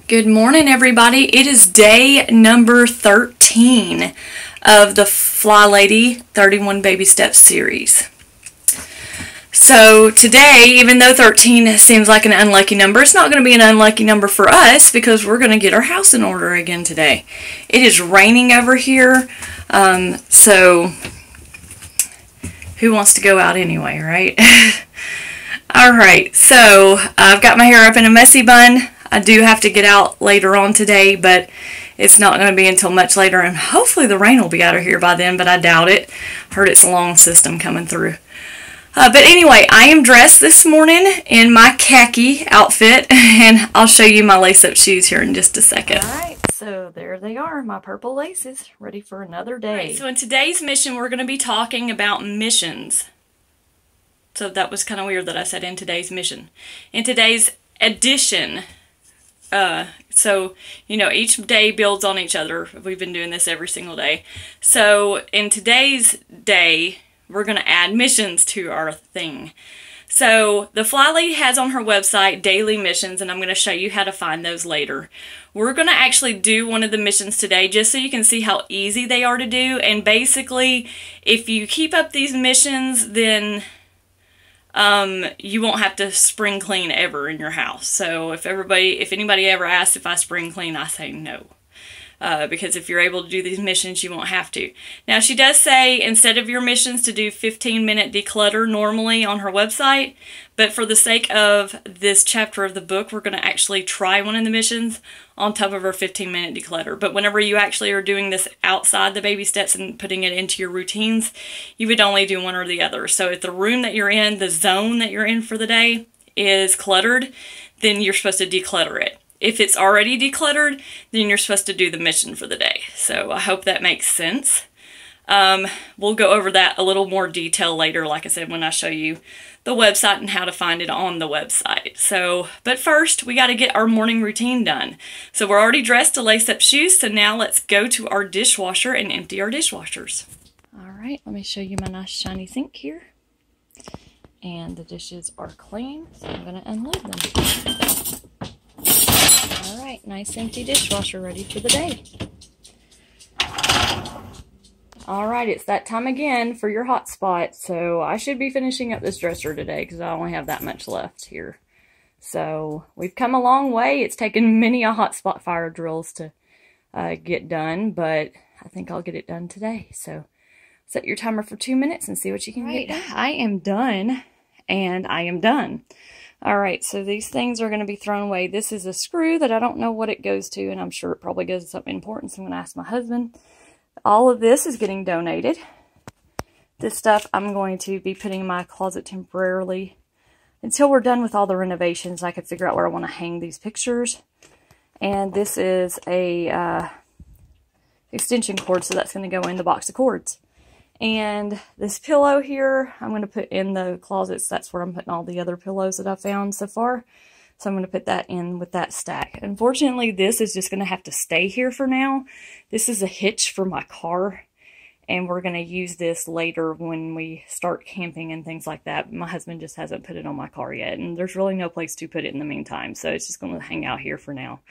Good morning, everybody. It is day number 13 of the FlyLady 31 Baby Steps series. So today, even though 13 seems like an unlucky number, it's not going to be an unlucky number for us because we're going to get our house in order again today. It is raining over here, so who wants to go out anyway, right? Alright, so I've got my hair up in a messy bun. I do have to get out later on today, but it's not going to be until much later, and hopefully the rain will be out of here by then, but I doubt it. Heard it's a long system coming through. But anyway, I am dressed this morning in my khaki outfit, and I'll show you my lace-up shoes here in just a second. Alright, so there they are, my purple laces, ready for another day. Right, so in today's mission, we're going to be talking about missions. So that was kind of weird that I said in today's mission. In today's edition, so, you know, each day builds on each other. We've been doing this every single day. So in today's day, we're going to add missions to our thing. So the FlyLady has on her website daily missions, and I'm going to show you how to find those later. We're going to actually do one of the missions today just so you can see how easy they are to do. And basically, if you keep up these missions, then you won't have to spring clean ever in your house. So if anybody ever asks if I spring clean, I say no. Because if you're able to do these missions, you won't have to. Now, she does say instead of your missions to do 15-minute declutter normally on her website, but for the sake of this chapter of the book, we're going to actually try one of the missions on top of her 15-minute declutter. But whenever you actually are doing this outside the baby steps and putting it into your routines, you would only do one or the other. So if the room that you're in, the zone that you're in for the day is cluttered, then you're supposed to declutter it. If it's already decluttered, then you're supposed to do the mission for the day. So I hope that makes sense. We'll go over that a little more detail later, like I said, when I show you the website and how to find it on the website. So, but first, we got to get our morning routine done. So we're already dressed to lace up shoes, so now let's go to our dishwasher and empty our dishwashers. All right, let me show you my nice shiny sink here. And the dishes are clean, so I'm going to unload them. Alright, nice empty dishwasher ready for the day. Alright, it's that time again for your hot spot. So I should be finishing up this dresser today because I only have that much left here. So we've come a long way. It's taken many a hot spot fire drills to get done, but I think I'll get it done today. So set your timer for 2 minutes and see what you can get done. I am done, and I am done. Alright, so these things are going to be thrown away. This is a screw that I don't know what it goes to, and I'm sure it probably goes to something important, so I'm going to ask my husband. All of this is getting donated. This stuff I'm going to be putting in my closet temporarily until we're done with all the renovations. I could figure out where I want to hang these pictures. And this is a extension cord, so that's going to go in the box of cords. And this pillow here, I'm going to put in the closets. That's where I'm putting all the other pillows that I found so far. So I'm going to put that in with that stack. Unfortunately, this is just going to have to stay here for now. This is a hitch for my car. And we're going to use this later when we start camping and things like that. My husband just hasn't put it on my car yet. And there's really no place to put it in the meantime. So it's just going to hang out here for now.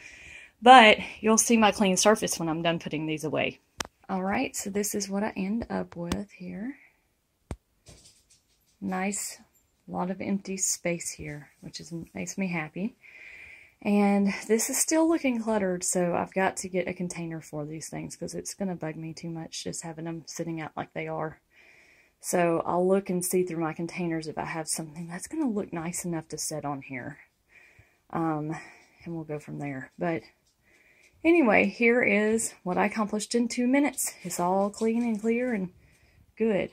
But you'll see my clean surface when I'm done putting these away. Alright, so this is what I end up with here. Nice, lot of empty space here, which makes me happy. And this is still looking cluttered, so I've got to get a container for these things because it's going to bug me too much just having them sitting out like they are. So I'll look and see through my containers if I have something that's going to look nice enough to set on here. And we'll go from there. But anyway, here is what I accomplished in 2 minutes. It's all clean and clear and good.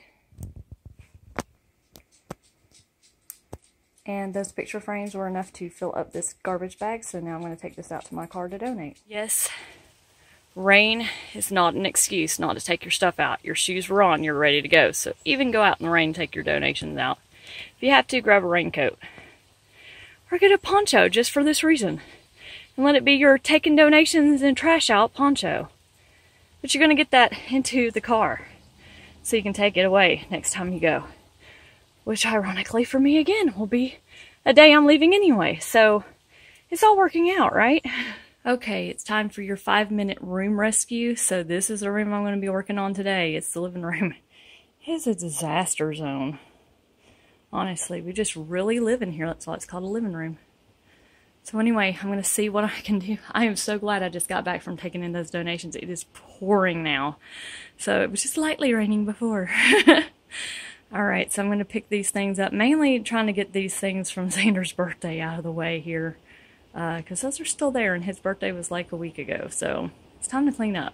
And those picture frames were enough to fill up this garbage bag, so now I'm going to take this out to my car to donate. Yes, rain is not an excuse not to take your stuff out. Your shoes were on, you're ready to go. So even go out in the rain and take your donations out. If you have to, grab a raincoat. Or get a poncho just for this reason. And let it be your taking donations and trash out poncho. But you're going to get that into the car so you can take it away next time you go. Which ironically for me again will be a day I'm leaving anyway. So it's all working out, right? Okay, it's time for your 5-minute room rescue. So this is the room I'm going to be working on today. It's the living room. It's a disaster zone. Honestly, we just really live in here. That's why it's called a living room. So anyway, I'm going to see what I can do. I am so glad I just got back from taking in those donations. It is pouring now. So it was just lightly raining before. Alright, so I'm going to pick these things up. Mainly trying to get these things from Xander's birthday out of the way here. Because those are still there, and his birthday was like a week ago, so it's time to clean up.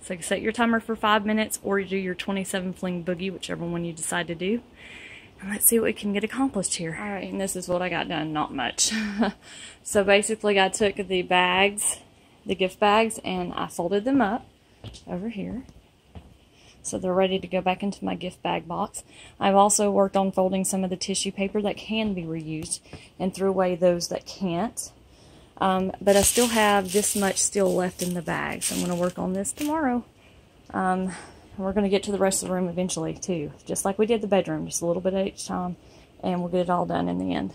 So set your timer for 5 minutes, or you do your 27 fling boogie, whichever one you decide to do. And let's see what we can get accomplished here. Alright, and this is what I got done, not much. So basically I took the bags, the gift bags, and I folded them up over here. So they're ready to go back into my gift bag box. I've also worked on folding some of the tissue paper that can be reused and threw away those that can't. But I still have this much still left in the bag, so I'm going to work on this tomorrow. And we're going to get to the rest of the room eventually too, just like we did the bedroom, just a little bit at each time, and we'll get it all done in the end.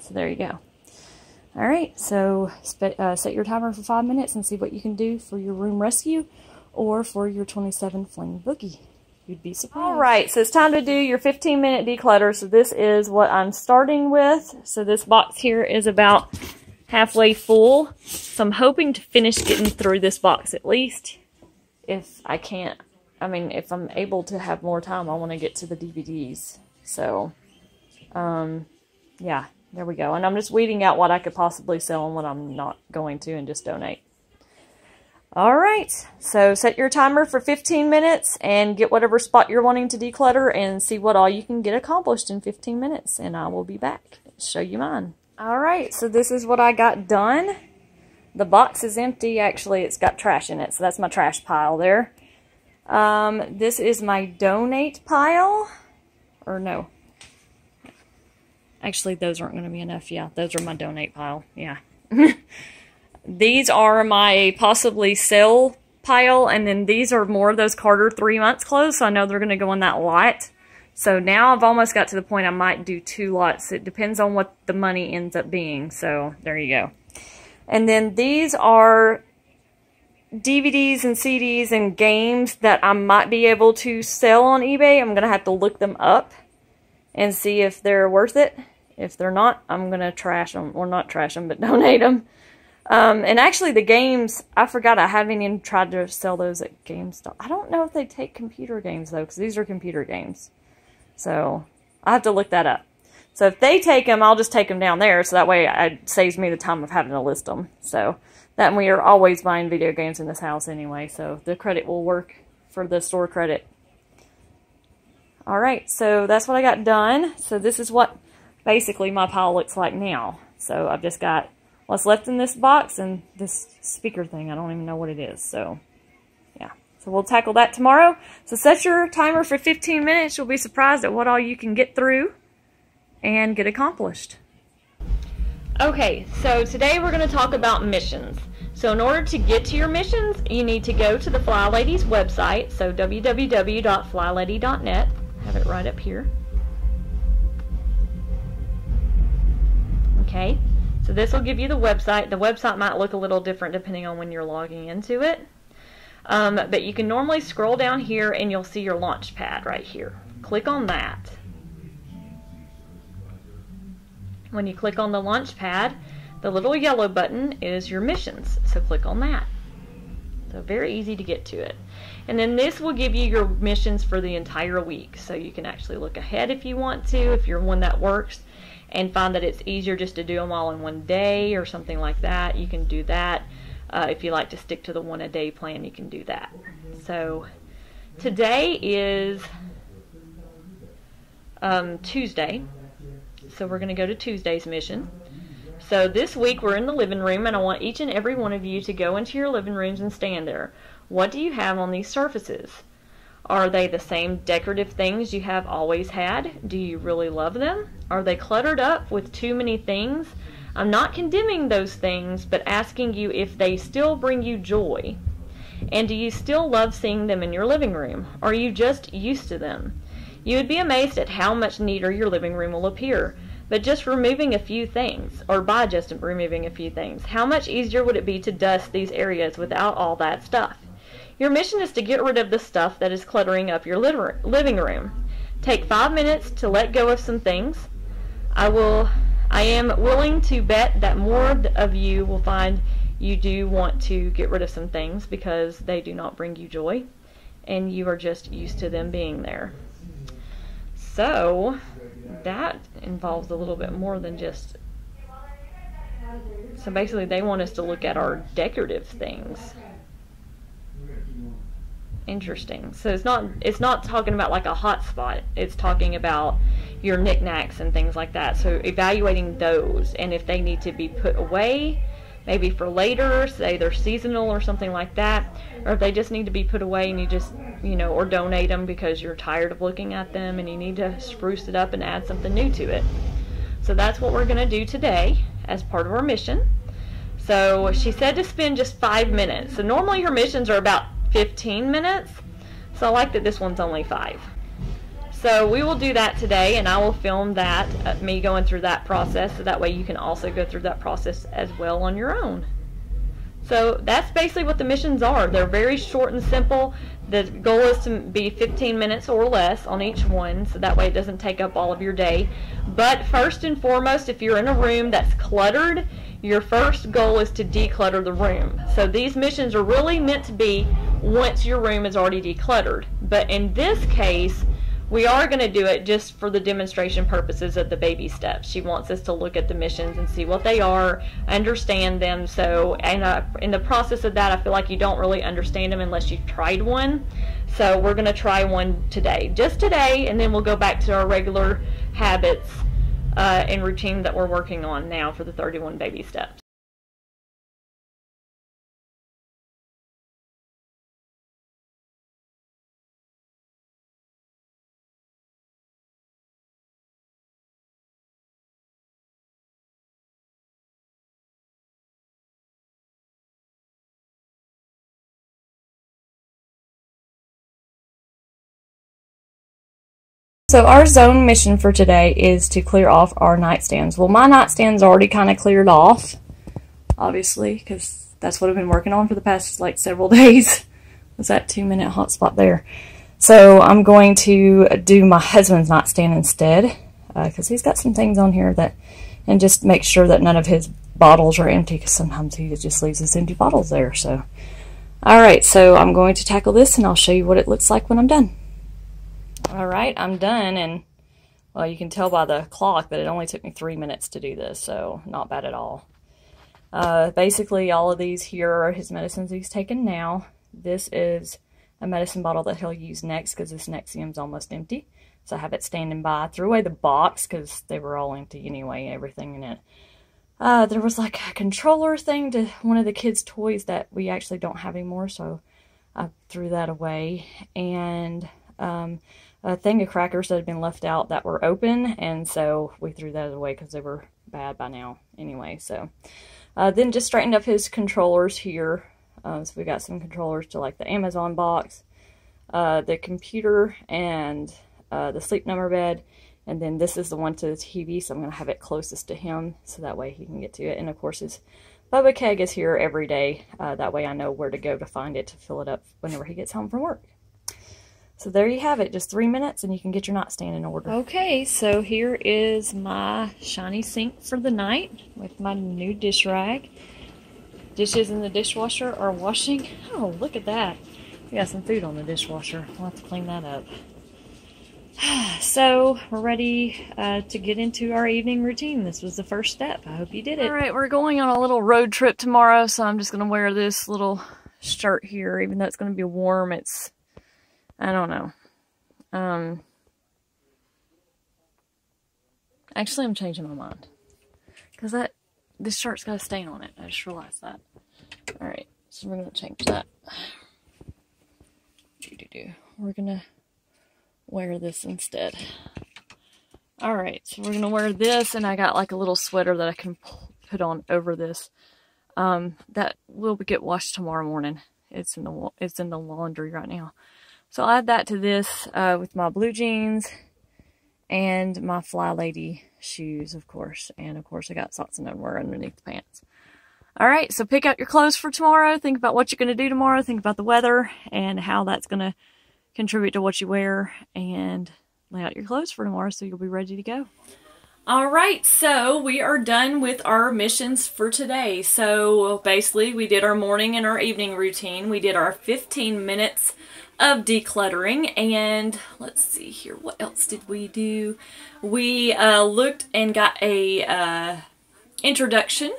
So there you go. Alright, so set your timer for 5 minutes and see what you can do for your room rescue or for your 27 fling boogie. You'd be surprised. Alright, so it's time to do your 15-minute declutter. So this is what I'm starting with. So this box here is about halfway full. So I'm hoping to finish getting through this box at least. If I can't, I mean, if I'm able to have more time, I want to get to the DVDs. So, yeah, there we go. And I'm just weeding out what I could possibly sell and what I'm not going to and just donate. Alright, so set your timer for 15 minutes and get whatever spot you're wanting to declutter and see what all you can get accomplished in 15 minutes. And I will be back to show you mine. Alright, so this is what I got done. The box is empty. Actually, it's got trash in it, so that's my trash pile there. This is my donate pile. Or no. Actually, those aren't going to be enough. Yeah, those are my donate pile. Yeah. These are my possibly sell pile, and then these are more of those Carter 3 months clothes, so I know they're going to go in that lot. So now I've almost got to the point I might do 2 lots. It depends on what the money ends up being, so there you go. And then these are DVDs and CDs and games that I might be able to sell on eBay. I'm going to have to look them up and see if they're worth it. If they're not, I'm going to trash them, or not trash them, but donate them. And actually the games, I forgot I haven't even tried to sell those at GameStop. I don't know if they take computer games though, because these are computer games. So I'll have to look that up. So if they take them, I'll just take them down there, so that way it saves me the time of having to list them. So that we are always buying video games in this house anyway, so the credit will work for the store credit. Alright, so that's what I got done. So this is what basically my pile looks like now. So I've just got what's left in this box and this speaker thing. I don't even know what it is. So, yeah. So we'll tackle that tomorrow. So set your timer for 15 minutes. You'll be surprised at what all you can get through and get accomplished. Okay, so today we're going to talk about missions. So in order to get to your missions, you need to go to the FlyLady's website. So www.flylady.net. Have it right up here. Okay. So this will give you the website. The website might look a little different depending on when you're logging into it. But you can normally scroll down here and you'll see your launch pad right here. Click on that. When you click on the launch pad, the little yellow button is your missions. So click on that. So very easy to get to it. And then this will give you your missions for the entire week. So you can actually look ahead if you want to, if you're one that works, and find that it's easier just to do them all in one day or something like that. You can do that. If you like to stick to the one-a-day plan, you can do that. So today is Tuesday. So we're going to go to Tuesday's mission. So this week we're in the living room, and I want each and every one of you to go into your living rooms and stand there. What do you have on these surfaces? Are they the same decorative things you have always had? Do you really love them? Are they cluttered up with too many things? I'm not condemning those things, but asking you if they still bring you joy. And do you still love seeing them in your living room? Or are you just used to them? You would be amazed at how much neater your living room will appear. but just removing a few things, or by just removing a few things, how much easier would it be to dust these areas without all that stuff? Your mission is to get rid of the stuff that is cluttering up your living room. Take 5 minutes to let go of some things. I am willing to bet that more of you will find you do want to get rid of some things because they do not bring you joy, and you are just used to them being there. So that involves a little bit more than just... So basically they want us to look at our decorative things. Interesting. So it's not talking about like a hot spot. It's talking about your knickknacks and things like that. So evaluating those, and if they need to be put away, maybe for later, say they're seasonal or something like that, or if they just need to be put away and you just, or donate them because you're tired of looking at them and you need to spruce it up and add something new to it. So that's what we're going to do today as part of our mission. So she said to spend just 5 minutes. So normally her missions are about 15 minutes. So I like that this one's only 5. So we will do that today, and I will film that, me going through that process, so that way you can also go through that process as well on your own. So that's basically what the missions are. They're very short and simple. The goal is to be 15 minutes or less on each one, so that way it doesn't take up all of your day. But first and foremost, if you're in a room that's cluttered, your first goal is to declutter the room. So these missions are really meant to be once your room is already decluttered. But in this case, we are going to do it just for the demonstration purposes of the baby steps. She wants us to look at the missions and see what they are, understand them. So, and in the process of that, I feel like you don't really understand them unless you've tried one. So we're going to try one today, just today, and then we'll go back to our regular habits and routine that we're working on now for the 31 baby steps. So our zone mission for today is to clear off our nightstands. Well, my nightstand's already kind of cleared off, obviously, because that's what I've been working on for the past like several days. Was that 2-minute hotspot there? So I'm going to do my husband's nightstand instead, because he's got some things on here that, and just make sure that none of his bottles are empty, because sometimes he just leaves his empty bottles there. So, alright, so I'm going to tackle this and I'll show you what it looks like when I'm done. Alright, I'm done, and well, you can tell by the clock that it only took me 3 minutes to do this, so not bad at all. Basically, all of these here are his medicines he's taking now. This is a medicine bottle that he'll use next because this Nexium's almost empty. So I have it standing by. I threw away the box because they were all empty anyway, everything in it. There was like a controller thing to one of the kids' toys that we actually don't have anymore, so I threw that away. And a thing of crackers that had been left out that were open, and so we threw that away because they were bad by now anyway. So then just straightened up his controllers here. So we got some controllers to like the Amazon box, the computer, and the sleep number bed, and then this is the one to the TV, so I'm going to have it closest to him so that way he can get to it. And of course his Bubba keg is here every day, that way I know where to go to find it to fill it up whenever he gets home from work. So there you have it, just 3 minutes and you can get your nightstand in order. Okay, so here is my shiny sink for the night with my new dish rag. Dishes in the dishwasher are washing. Oh, look at that. We got some food on the dishwasher. We'll have to clean that up. So, we're ready to get into our evening routine. This was the first step. I hope you did it. Alright, we're going on a little road trip tomorrow, so I'm just going to wear this little shirt here, even though it's going to be warm. It's, I don't know. Actually, I'm changing my mind. Because this shirt's got a stain on it. I just realized that. Alright, so we're going to change that. We're going to wear this instead. Alright, so we're going to wear this, and I got like a little sweater that I can put on over this. That will get washed tomorrow morning. It's in the laundry right now. So I'll add that to this with my blue jeans and my FlyLady shoes, of course. And of course I got socks and underwear underneath the pants. Alright, so pick out your clothes for tomorrow. Think about what you're going to do tomorrow. Think about the weather and how that's going to contribute to what you wear. And lay out your clothes for tomorrow so you'll be ready to go. Alright, so we are done with our missions for today. So basically we did our morning and our evening routine. We did our 15 minutes of decluttering, and let's see here, what else did we do? We looked and got a introduction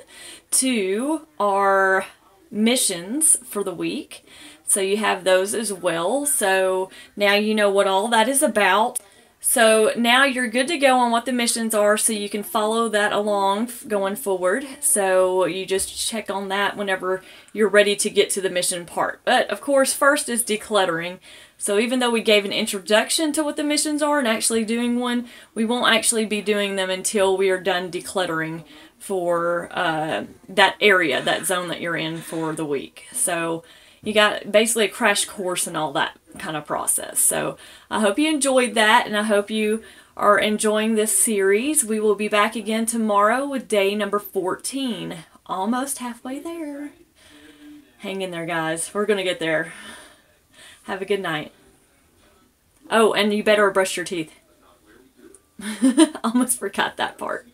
to our missions for the week. So you have those as well. So now you know what all that is about. So now you're good to go on what the missions are, so you can follow that along going forward. So you just check on that whenever you're ready to get to the mission part. But of course, first is decluttering. So even though we gave an introduction to what the missions are and actually doing one, we won't actually be doing them until we are done decluttering for that area, that zone that you're in for the week. So you got basically a crash course and all that kind of process. So I hope you enjoyed that, and I hope you are enjoying this series. We will be back again tomorrow with day number 14. Almost halfway there. Hang in there, guys. We're going to get there. Have a good night. Oh, and you better brush your teeth. Almost forgot that part.